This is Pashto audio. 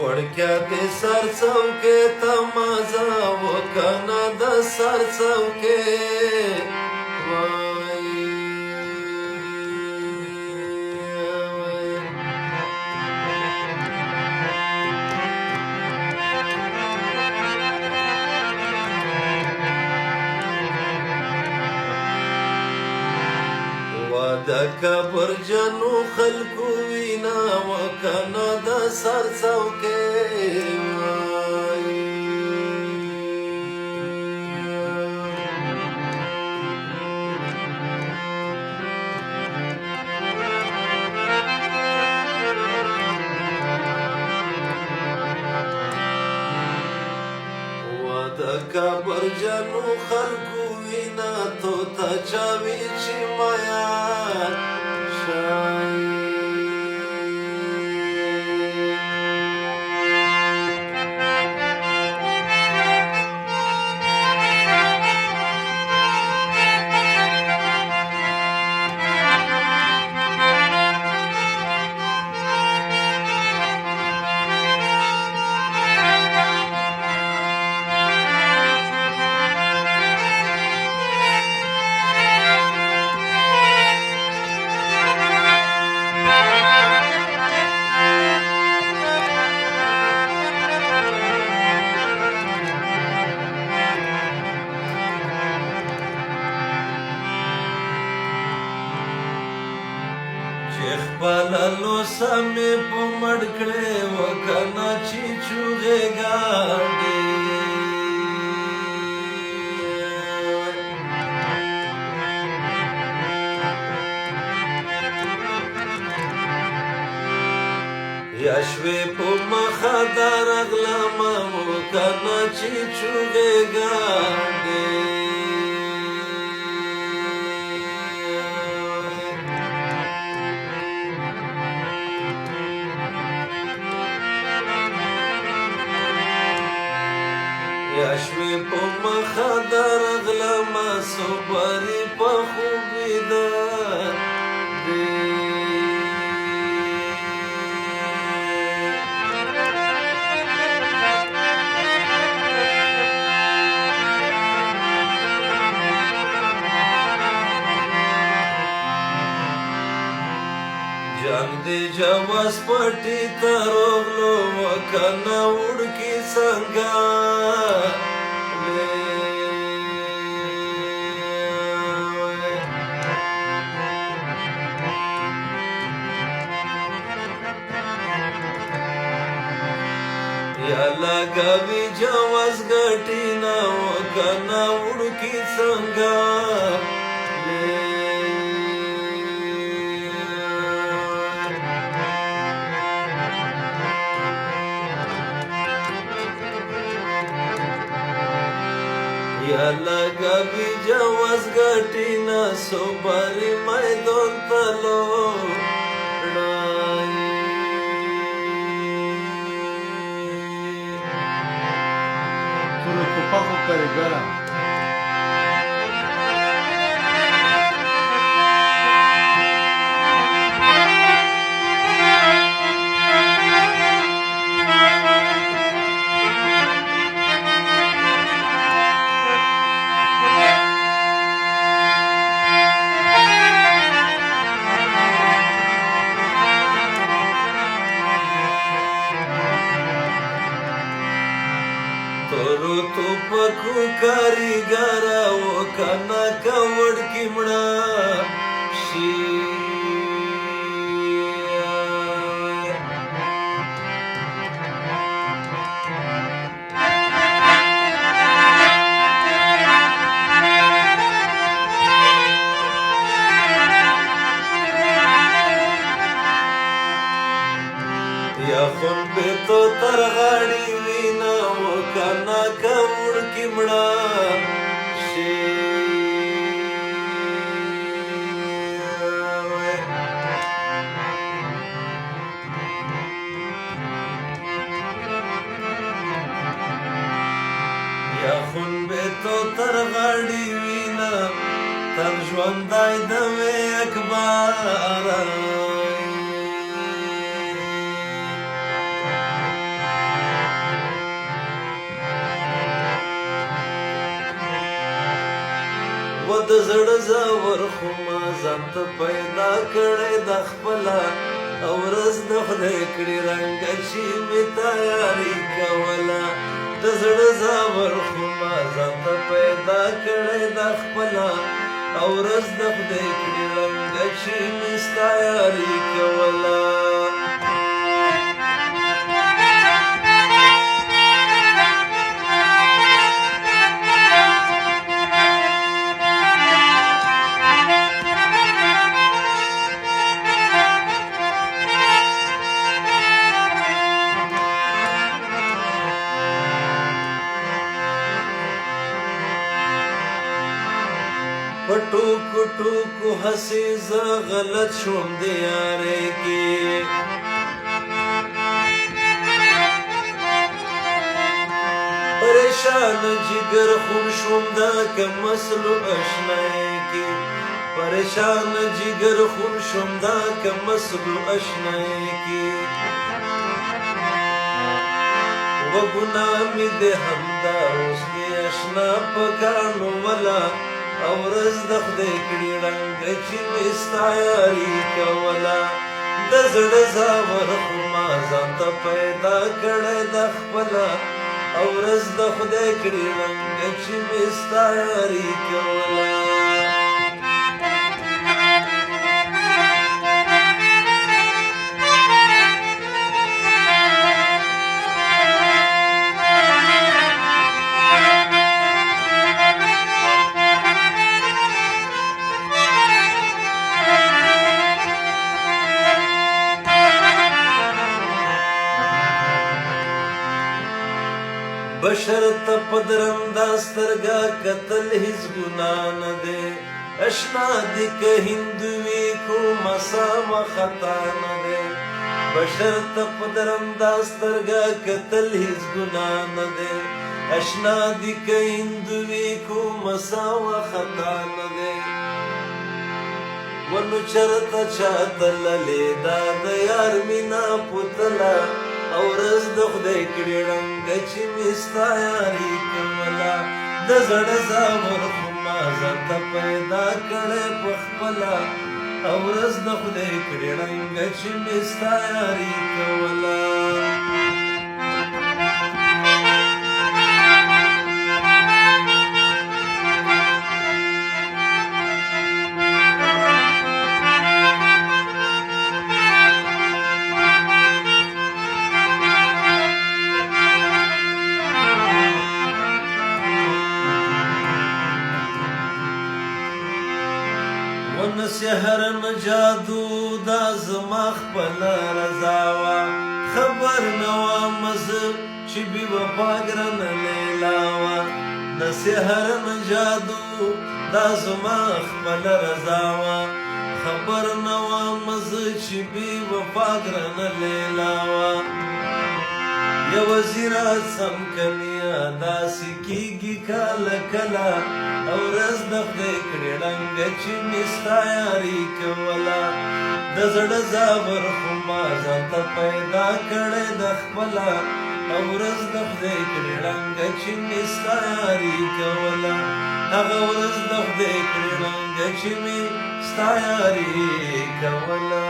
وړکیا دې سر څوکې ته مازه وکنه د سر څوکې وایي د کبرجنو خلکو وینا وکنه د سر څوکې وایي د کبرجنو خلکو وینا تو ته چاوي چې مایا بللو سمې په مړ کړې وکنه چې چوغې ګاډې یا شوې په مخه درغلمه وکنه چې چوغې ګاډې یا شوې په مخه درغلمه صبرې په خوبې ده جنگ دې جواز پټي ته روغلو وکنه وړکي څنګه یا لګوي جواز ګټي نه وکنه وړکي څنګه یا لګوي جواز ګټي نه صبرې میدان ته لوړای Solo tu pajo carigara. تورو توپکو کاریګره وکنه که وړکي مړه شي یا خون بیتو تر غاړي وینا وکنه که وړکي مړه شي یا خون بیتو تر غاړي وینا تر ژوندی د وې اکبر د زړه زور خو ما ځان ته پیدا کړی د خپله او ورځ د خدای کړي رنګه چې مې تیاري کوله د زړه زور خو ما ځان ته پیدا کړی د خپله او ورځ د خدای کړي رنګه چې مې تیاري کوله په ټوکو ټوکو هسې زه غلط شوم د یارۍ کې پریشان جګر خون شوم د کم اصلو اشنایۍ کې پریشان جګر خون شوم د کم اصلو اشنایۍ کې وګونه مې د همدا اوس کې اشنا په کاڼو ولا او ورځ د خدای کړي رنګه چې مې ستا یاري کوله د زړه زور خو ما ځان ته پیدا کړی د خپله او ورځ د خدای کړي رنګه چې مې ستا یاري کوله بشر ته په درنده سترګه کتل هیڅ ګناه نه دی اشنا دي که هندو وي کومه سمه خطا نه دی بشر ته په درنده سترګه کتل هیڅ ګناه نه دی اشنا دي که هندو وي کومه سمه خطا نه دی ونو چرته چا تللې دا د یار مینا پوتله او ورځ د خدای کړي رنګه چې مې ستا یاري کوله د زړه زور خو ما ځان ته پیدا کړی په خپله او ورځ د خدای کړي رنګه چې مې ستا یاري کوله سحر نه جادو دا زما خپله رضا وه خبر نه وم زه چې بې وفا ګرانه لیلا وه نه سحر نه جادو دا زما خپله رضا وه خبر نه وم زه چې بې وفا ګرانه لیلا وه یوه زیره سم کنیا داسې کېږي کله کله او ورځ د خدای کړي رنګه چې مې ستا یاري کوله د زړه زور خو ما ځان ته پیدا کړی د خپله او ورځ د خدای کړي رنګه چې مې ستا یاري کوله هغه ورځ د خدای کړي رنګه چې مې ستا یاري کوله